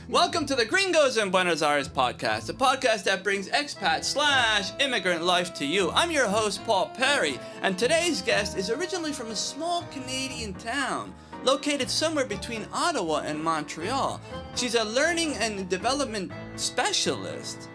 Welcome to the Gringos in Buenos Aires Podcast, a podcast that brings expat/immigrant life to you. I'm your host, Paul Perry, and today's guest is originally from a small Canadian town located somewhere between Ottawa and Montreal. She's a learning and development specialist,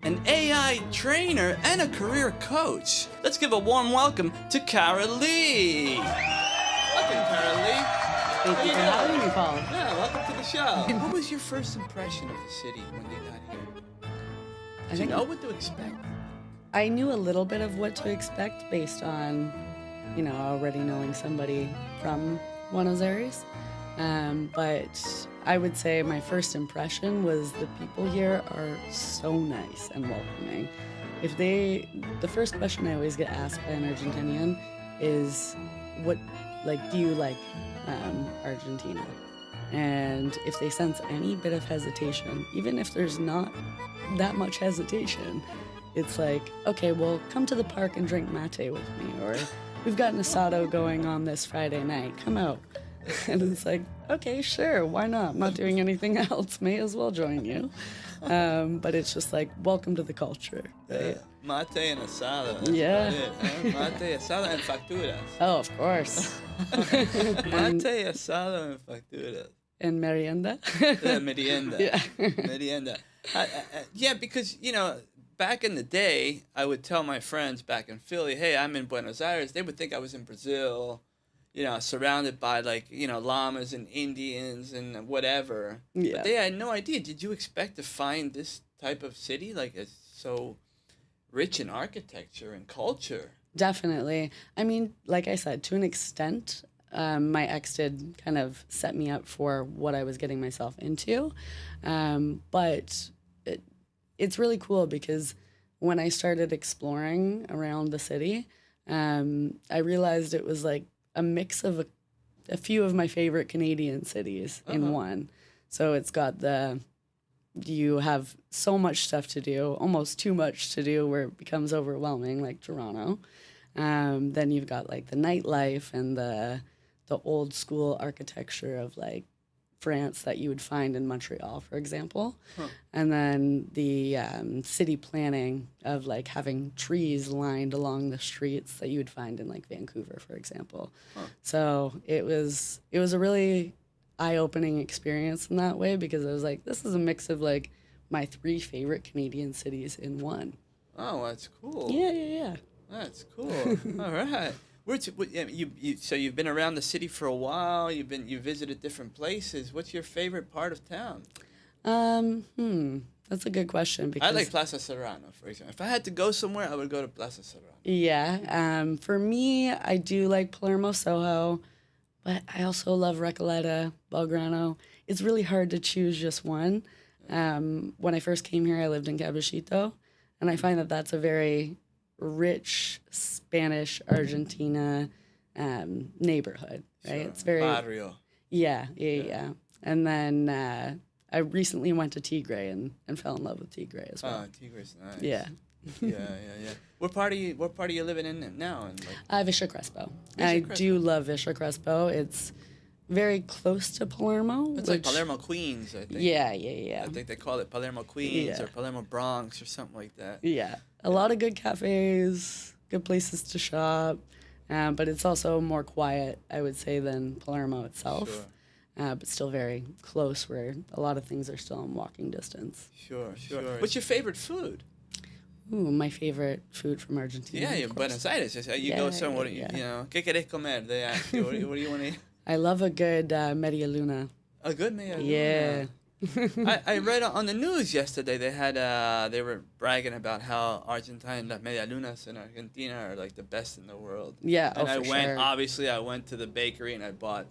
an AI trainer, and a career coach. Let's give a warm welcome to Karalee. Welcome, Karalee. Thank you for having me, Paul. Yeah, welcome to the show. What was your first impression of the city when you got here? Did you know what to expect? I knew a little bit of what to expect based on, already knowing somebody from Buenos Aires. But I would say my first impression was the people here are so nice and welcoming. The first question I always get asked by an Argentinian is, do you like Argentina? And if they sense any bit of hesitation, even if there's not that much hesitation, it's like, okay, well, come to the park and drink mate with me, or we've got an asado going on this Friday night, come out. And it's like, okay, sure, why not? I'm not doing anything else, may as well join you. But it's just like, welcome to the culture, right? Mate and asado. Yeah. Mate, asado, and facturas. Oh, of course. Mate, asado, and facturas. And merienda. Yeah, merienda. Yeah. Merienda. Yeah, because, back in the day, I would tell my friends back in Philly, hey, I'm in Buenos Aires. They would think I was in Brazil, surrounded by, llamas and Indians and whatever. Yeah. But they had no idea. Did you expect to find this type of city? It's so rich in architecture and culture. Definitely. I mean, like I said, to an extent, my ex did kind of set me up for what I was getting myself into. But it's really cool because when I started exploring around the city, I realized it was like a mix of a few of my favorite Canadian cities in one. So it's got you have so much stuff to do, almost too much to do where it becomes overwhelming, like Toronto. Then you've got the nightlife and the old school architecture of France that you would find in Montreal, for example. And then the city planning of having trees lined along the streets that you would find in Vancouver, for example. So it was a really eye-opening experience in that way because I was like, this is a mix of my three favorite Canadian cities in one. Oh, that's cool. Yeah. That's cool. All right. So you've been around the city for a while. You visited different places. What's your favorite part of town? That's a good question because I like Plaza Serrano, for example. If I had to go somewhere, I would go to Plaza Serrano. Yeah. For me, I do like Palermo Soho, but I also love Recoleta, Belgrano. It's really hard to choose just one. When I first came here, I lived in Caballito, and I find that that's a very rich Spanish Argentina neighborhood, right? Sure. It's very barrio. Yeah. And then I recently went to Tigre and fell in love with Tigre as well. Oh, Tigre's nice. Yeah. Yeah. What part are you living in now? Villa Crespo. I do love Villa Crespo. It's very close to Palermo. It's like Palermo Queens, I think. Yeah. I think they call it Palermo Queens or Palermo Bronx or something like that. Yeah. A lot of good cafes, good places to shop, but it's also more quiet, I would say, than Palermo itself. Sure. But still very close where a lot of things are still in walking distance. Sure. What's your favorite food? Ooh, my favorite food from Argentina. Yeah, you're in Buenos Aires. You go somewhere, ¿qué querés comer? They ask you, what do you want to eat? I love a good media luna. A good media luna? Yeah. I read on the news yesterday they were bragging about how Argentine media lunas in Argentina are the best in the world. Yeah, and sure. I went to the bakery and I bought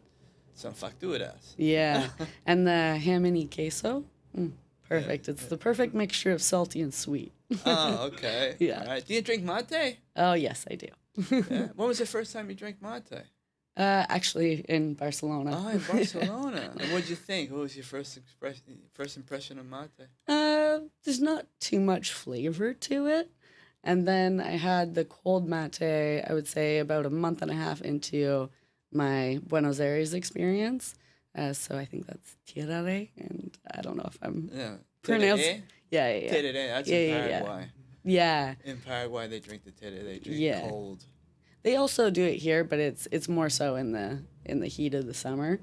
some facturas. Yeah, and the ham and queso, perfect. It's the perfect mixture of salty and sweet. Oh, okay. Yeah. All right. Do you drink mate? Oh, yes, I do. Yeah. When was the first time you drank mate? Actually, in Barcelona. Oh, in Barcelona. And what did you think? What was your first impression of mate? There's not too much flavor to it. And then I had the cold mate, I would say, about a month and a half into my Buenos Aires experience. So I think that's tirare, and I don't know if I'm pronouncing. Yeah. Tirare, that's in Paraguay. Yeah. In Paraguay, they drink the tirare. They drink cold. They also do it here, but it's more so in the heat of the summer.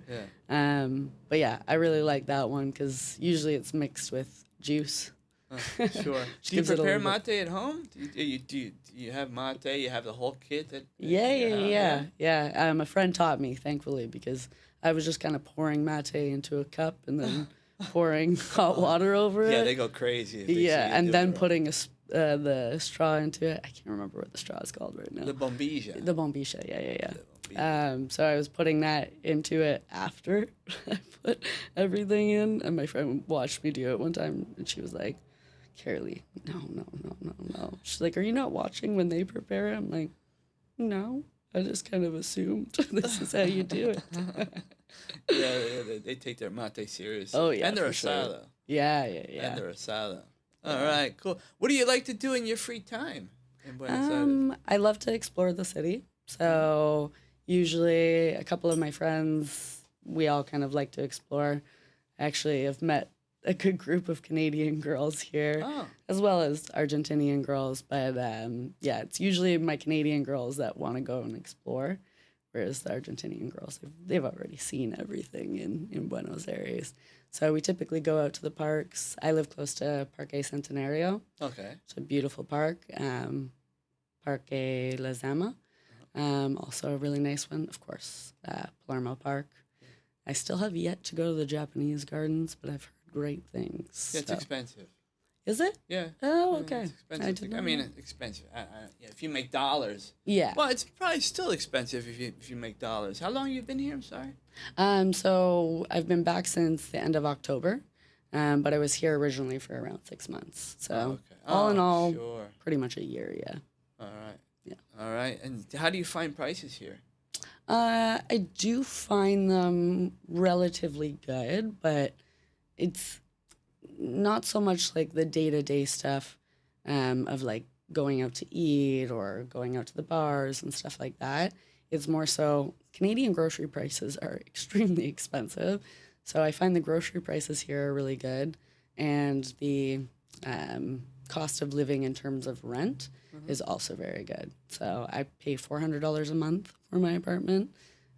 Yeah. But yeah, I really like that one because usually it's mixed with juice. Sure. Do you prepare mate at home? Do you have mate? You have the whole kit? Yeah. A friend taught me, thankfully, because I was just kind of pouring mate into a cup and then pouring hot water over it. Yeah, they go crazy. And then putting the straw into it. I can't remember what the straw is called right now. The bombilla. The bombilla, yeah. So I was putting that into it after I put everything in, and my friend watched me do it one time, and she was like, Karalee, no. She's like, are you not watching when they prepare it? I'm like, no. I just kind of assumed this is how you do it. Yeah, they take their mate seriously. Oh, yeah. And their asado. Sure. Yeah. And their asado. All right, cool. What do you like to do in your free time in Buenos Aires? I love to explore the city. So usually a couple of my friends, we all kind of like to explore. Actually, I've met a good group of Canadian girls here, as well as Argentinian girls. But it's usually my Canadian girls that want to go and explore, whereas the Argentinian girls, they've already seen everything in Buenos Aires. So we typically go out to the parks. I live close to Parque Centenario. Okay. It's a beautiful park. Parque La Zama. Also a really nice one, of course, Palermo Park. I still have yet to go to the Japanese gardens, but I've heard great things. Yeah, it's expensive. Is it? Yeah. Oh, okay. It's expensive. It's expensive. If you make dollars. Yeah. Well, it's probably still expensive if you make dollars. How long have you been here? I'm sorry. So I've been back since the end of October, but I was here originally for around 6 months. So all in all, pretty much a year. Yeah. All right. Yeah. All right. And how do you find prices here? I do find them relatively good, but it's not so much like the day-to-day stuff of like going out to eat or going out to the bars and stuff like that. It's more so Canadian grocery prices are extremely expensive. So I find the grocery prices here are really good. And the cost of living in terms of rent is also very good. So I pay $400 a month for my apartment.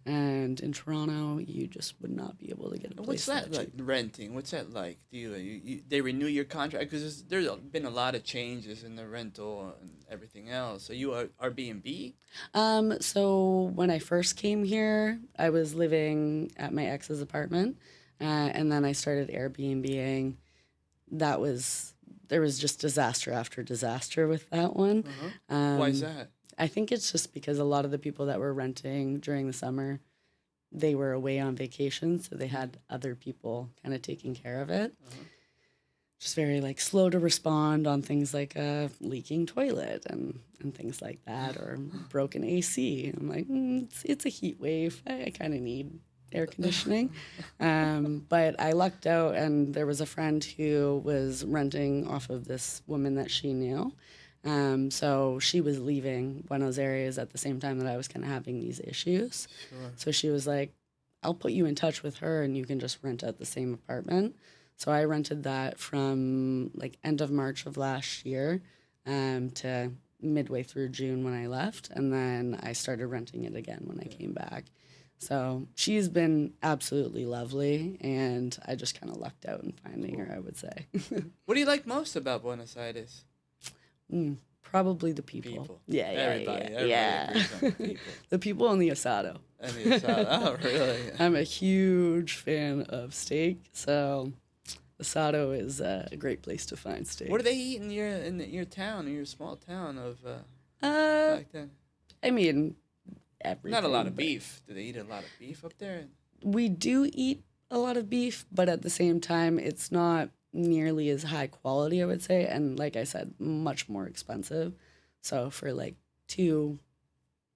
And in Toronto, you just would not be able to get a place. What's that like, renting? What's that like? Do you they renew your contract? Because there's been a lot of changes in the rental and everything else. So you are Airbnb? So when I first came here, I was living at my ex's apartment. And then I started Airbnb-ing. There was just disaster after disaster with that one. Why is that? I think it's just because a lot of the people that were renting during the summer, they were away on vacation, so they had other people kind of taking care of it. Just very like slow to respond on things like a leaking toilet and things like that, or broken AC. I'm like, it's a heat wave. I kind of need air conditioning. But I lucked out, and there was a friend who was renting off of this woman that she knew. So she was leaving Buenos Aires at the same time that I was kind of having these issues. Sure. So she was like, I'll put you in touch with her and you can just rent out the same apartment. So I rented that from like end of March of last year to midway through June when I left. And then I started renting it again when I came back. So she's been absolutely lovely, and I just kind of lucked out in finding her, I would say. What do you like most about Buenos Aires? Probably the people. Yeah. Everybody agrees on the people. The people and the asado. And the asado. Oh, really? I'm a huge fan of steak, so asado is a great place to find steak. What do they eat in your town, in your small town of like that? I mean, everything. Not a lot of beef. Do they eat a lot of beef up there? We do eat a lot of beef, but at the same time, it's not nearly as high quality, I would say, and like I said, much more expensive. So for like 2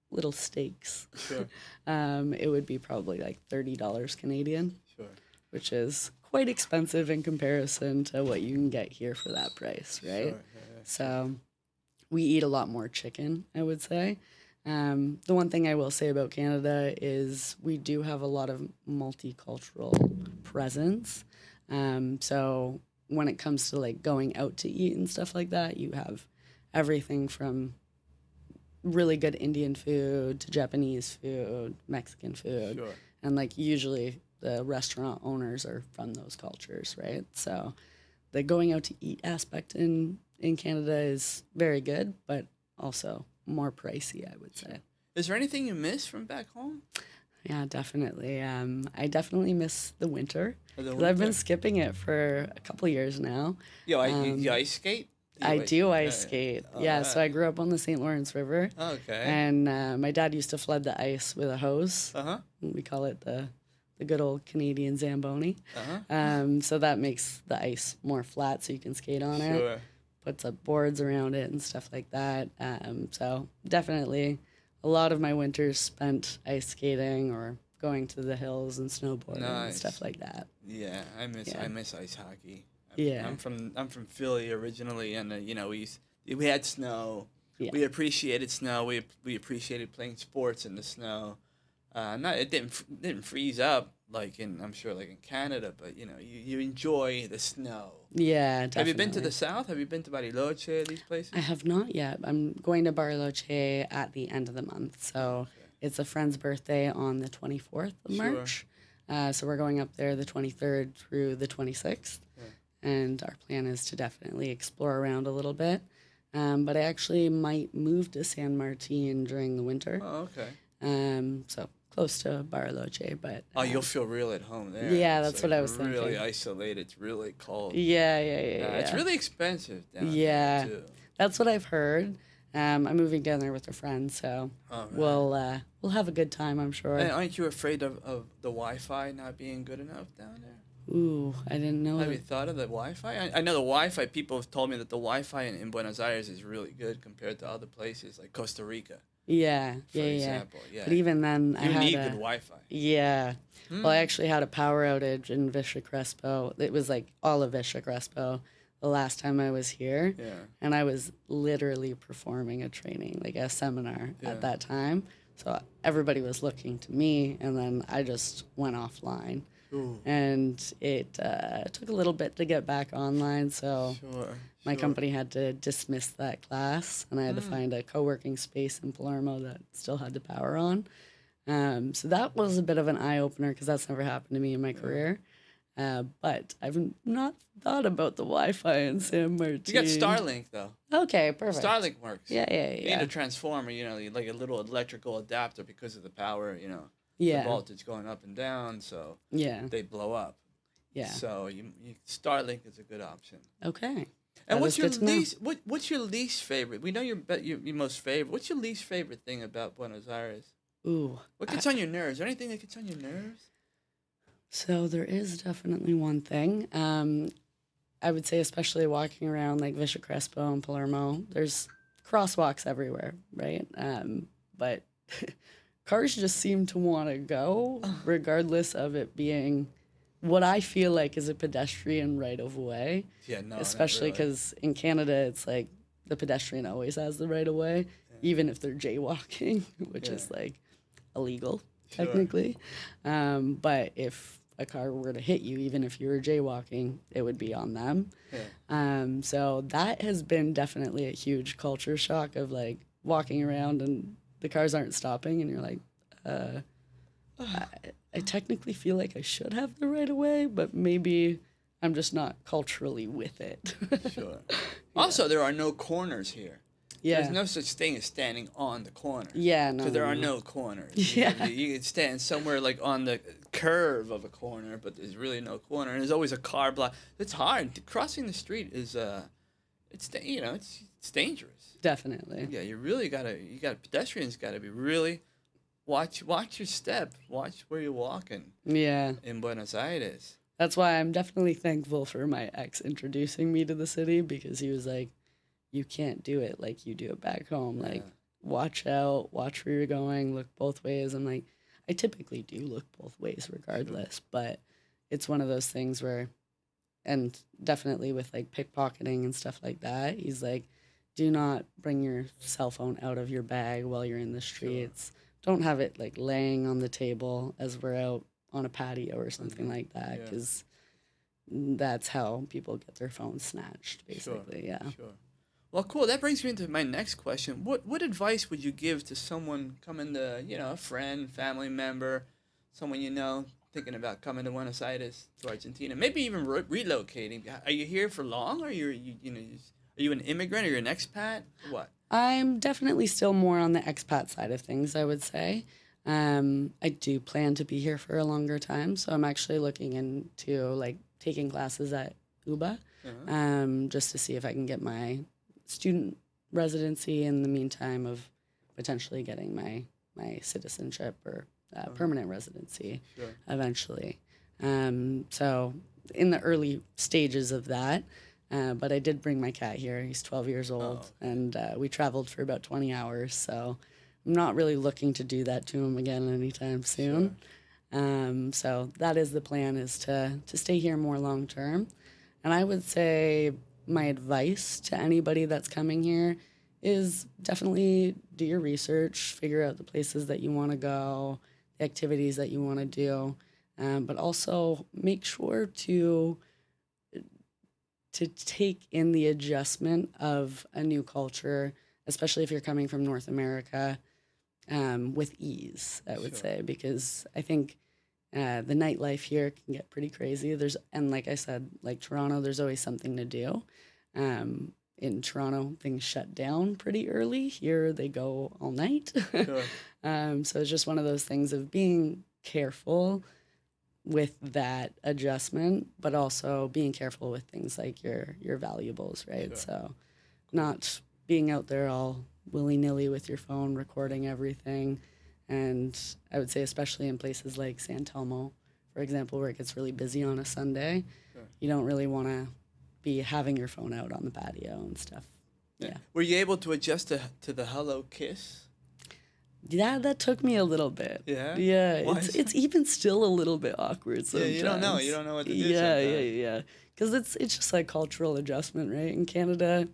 little steaks, sure. It would be probably like $30 Canadian, sure, which is quite expensive in comparison to what you can get here for that price, right? Sure. So we eat a lot more chicken, I would say. The one thing I will say about Canada is we do have a lot of multicultural presence. So when it comes to like going out to eat and stuff like that, you have everything from really good Indian food to Japanese food, Mexican food. Sure. And like usually the restaurant owners are from those cultures, right? So the going out to eat aspect in Canada is very good, but also more pricey, I would say. Is there anything you miss from back home? Yeah, definitely. I definitely miss the winter. The 'Cause winter? I've been skipping it for a couple years now. Yo, you ice skate? I do ice skate. Yeah, so I grew up on the St. Lawrence River. Okay. And my dad used to flood the ice with a hose. Uh-huh. We call it the good old Canadian Zamboni. Uh-huh. So that makes the ice more flat so you can skate on it. Sure. Puts up boards around it and stuff like that. So definitely a lot of my winters spent ice skating or going to the hills and snowboarding and stuff like that. Yeah, I miss ice hockey. Yeah. I'm from Philly originally, and we had snow. Yeah. We appreciated snow. We appreciated playing sports in the snow. It didn't freeze up like in Canada, but you enjoy the snow. Yeah, definitely. Have you been to the south? Have you been to Bariloche, these places? I have not yet. I'm going to Bariloche at the end of the month. So it's a friend's birthday on the 24th of March. So we're going up there the 23rd through the 26th. Yeah. And our plan is to definitely explore around a little bit. But I actually might move to San Martin during the winter. Oh, okay. So close to Bariloche, but... you'll feel real at home there. Yeah, that's what I was thinking. Really isolated. It's really cold. Yeah. It's really expensive down there, too. That's what I've heard. I'm moving down there with a friend, so we'll have a good time, I'm sure. And aren't you afraid of the Wi-Fi not being good enough down there? Ooh, I didn't know. Have you thought of the Wi-Fi? I know the Wi-Fi, people have told me that the Wi-Fi in Buenos Aires is really good compared to other places like Costa Rica. Yeah, for example. Yeah. But even then, you need good Wi-Fi. Yeah. Well, I actually had a power outage in Villa Crespo. It was like all of Villa Crespo the last time I was here. Yeah. And I was literally performing a training, like a seminar at that time. So everybody was looking to me, and then I just went offline. Ooh. And it took a little bit to get back online, so my company had to dismiss that class, and I had to find a co-working space in Palermo that still had the power on. So that was a bit of an eye-opener because that's never happened to me in my career. But I've not thought about the Wi-Fi in San Martin. You got Starlink, though. Okay, perfect. Starlink works. Yeah. You need a transformer, like a little electrical adapter because of the power, Yeah. the voltage going up and down, so they blow up. Yeah. So Starlink is a good option. Okay. And what's your least favorite? We know your most favorite. What's your least favorite thing about Buenos Aires? Ooh. What gets on your nerves? Is there anything that gets on your nerves? So there is definitely one thing. I would say especially walking around like Villa Crespo and Palermo, there's crosswalks everywhere, right? But cars just seem to want to go regardless of it being what I feel like is a pedestrian right of way. Yeah, no. Especially because in Canada, it's like the pedestrian always has the right of way, even if they're jaywalking, which is like illegal technically. But if a car were to hit you, even if you were jaywalking, it would be on them. So that has been definitely a huge culture shock of like walking around and the cars aren't stopping and you're like, I technically feel like I should have the right of way, but maybe I'm just not culturally with it. Sure. Also, there are no corners here. Yeah. There's no such thing as standing on the corner. Yeah, no. So there are no corners. Yeah. You can stand somewhere like on the curve of a corner, but there's really no corner. And there's always a car block. It's hard. Crossing the street is, it's dangerous. Definitely. Yeah, pedestrians gotta be really, watch your step. Watch where you're walking. Yeah. In Buenos Aires. That's why I'm definitely thankful for my ex introducing me to the city because he was like, you can't do it like you do it back home. Like, watch out, watch where you're going, look both ways. I'm like, I typically do look both ways regardless, but it's one of those things where, and definitely with like pickpocketing and stuff like that, he's like, do not bring your cell phone out of your bag while you're in the streets. Don't have it like laying on the table as we're out on a patio or something like that, because that's how people get their phones snatched, basically. Sure. Well, cool. That brings me into my next question. What advice would you give to someone coming to, a friend, family member, someone thinking about coming to Buenos Aires, to Argentina, maybe even relocating? Are you here for long, or are you an immigrant, or you're an expat? What? I'm definitely still more on the expat side of things, I would say. I do plan to be here for a longer time, so I'm actually looking into like taking classes at UBA, just to see if I can get my student residency in the meantime of potentially getting my citizenship or permanent residency eventually. So in the early stages of that, but I did bring my cat here. He's 12 years old, and we traveled for about 20 hours, so I'm not really looking to do that to him again anytime soon. So that is the plan, is to stay here more long term. And I would say my advice to anybody that's coming here is definitely do your research, figure out the places that you want to go, the activities that you want to do, but also make sure to take in the adjustment of a new culture, especially if you're coming from North America, with ease, I would say, because I think the nightlife here can get pretty crazy. And like I said, like Toronto, there's always something to do. In Toronto, things shut down pretty early. Here, they go all night. So it's just one of those things of being careful with that adjustment, but also being careful with things like your valuables, right? So not being out there all willy-nilly with your phone, recording everything. And I would say especially in places like San Telmo, for example, where it gets really busy on a Sunday, you don't really want to be having your phone out on the patio and stuff. Were you able to adjust to the hello kiss? Yeah, that took me a little bit. Yeah? Why? It's even still a little bit awkward sometimes. You don't know what to do. Yeah. Because it's just like cultural adjustment, right? In Canada,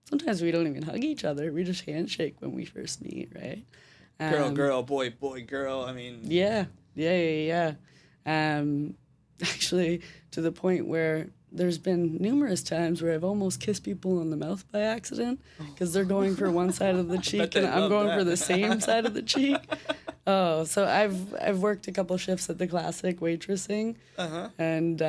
sometimes we don't even hug each other. We just handshake when we first meet, right? Girl, boy, girl. I mean. Yeah. Actually, to the point where there's been numerous times where I've almost kissed people on the mouth by accident because they're going for one side of the cheek and I'm going for the same side of the cheek. Oh, so I've worked a couple shifts at the Classic waitressing, and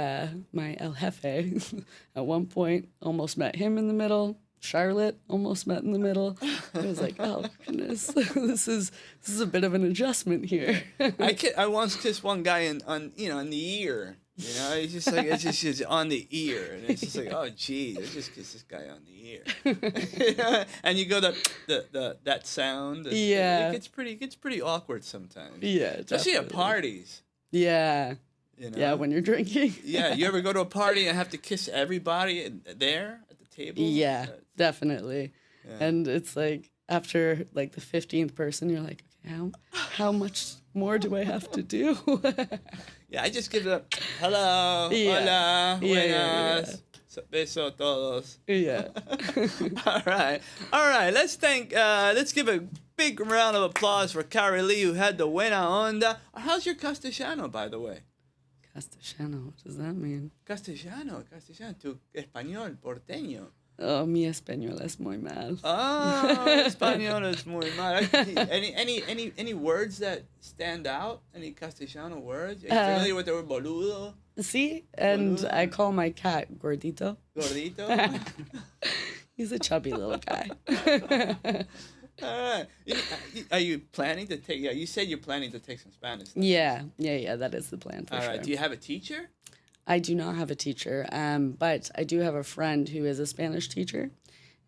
my El Jefe at one point almost met him in the middle. Charlotte almost met in the middle. I was like, oh goodness, this is a bit of an adjustment here. I once kissed one guy in the ear. It's just on the ear, and it's just like, oh geez, I just kissed this guy on the ear. And you go that sound. It gets pretty awkward sometimes. Yeah, especially at parties. Yeah. Yeah, when you're drinking. Yeah, you ever go to a party and have to kiss everybody there at the table? Yeah, definitely. Yeah. And it's like after like the 15th person, you're like, okay, how much more do I have to do? Yeah, I just give it a hello, hola, buenas, beso todos. Yeah. All right. Let's give a big round of applause for Karalee, who had the buena onda. How's your castellano, by the way? Castellano, what does that mean? Castellano, tu español porteño. Oh, mi español es muy mal. Oh, español es muy mal. Any words that stand out? Any Castellano words? Are you familiar with the word boludo? See, and boludo? I call my cat Gordito. Gordito? He's a chubby little guy. All right. Are you planning to take? Yeah, you said you're planning to take some Spanish. Yeah. That is the plan for sure. All right. Do you have a teacher? I do not have a teacher, but I do have a friend who is a Spanish teacher.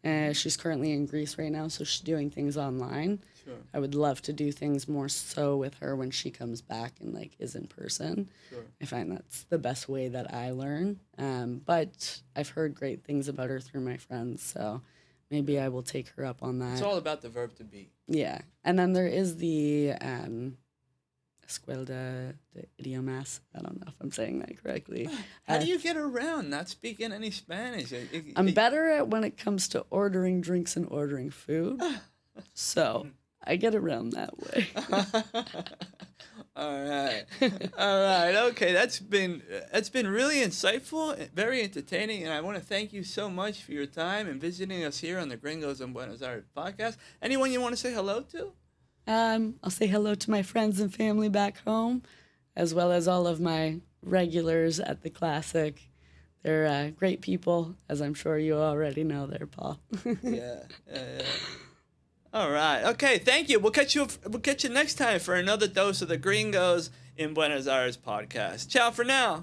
She's currently in Greece right now, so she's doing things online. Sure. I would love to do things more so with her when she comes back and like is in person. Sure. I find that's the best way that I learn. But I've heard great things about her through my friends, so maybe I will take her up on that. It's all about the verb to be. Yeah, and then there is the Escuela de Idiomas. I don't know if I'm saying that correctly. How do you get around not speaking any Spanish? I'm better at when it comes to ordering drinks and ordering food. So I get around that way. All right. Okay, that's been really insightful, very entertaining, and I want to thank you so much for your time and visiting us here on the Gringos in Buenos Aires podcast. Anyone you want to say hello to? I'll say hello to my friends and family back home, as well as all of my regulars at the Classic. They're great people, as I'm sure you already know there, Paul. Yeah. All right. Okay, thank you. We'll catch you next time for another dose of the Gringos in Buenos Aires podcast. Ciao for now.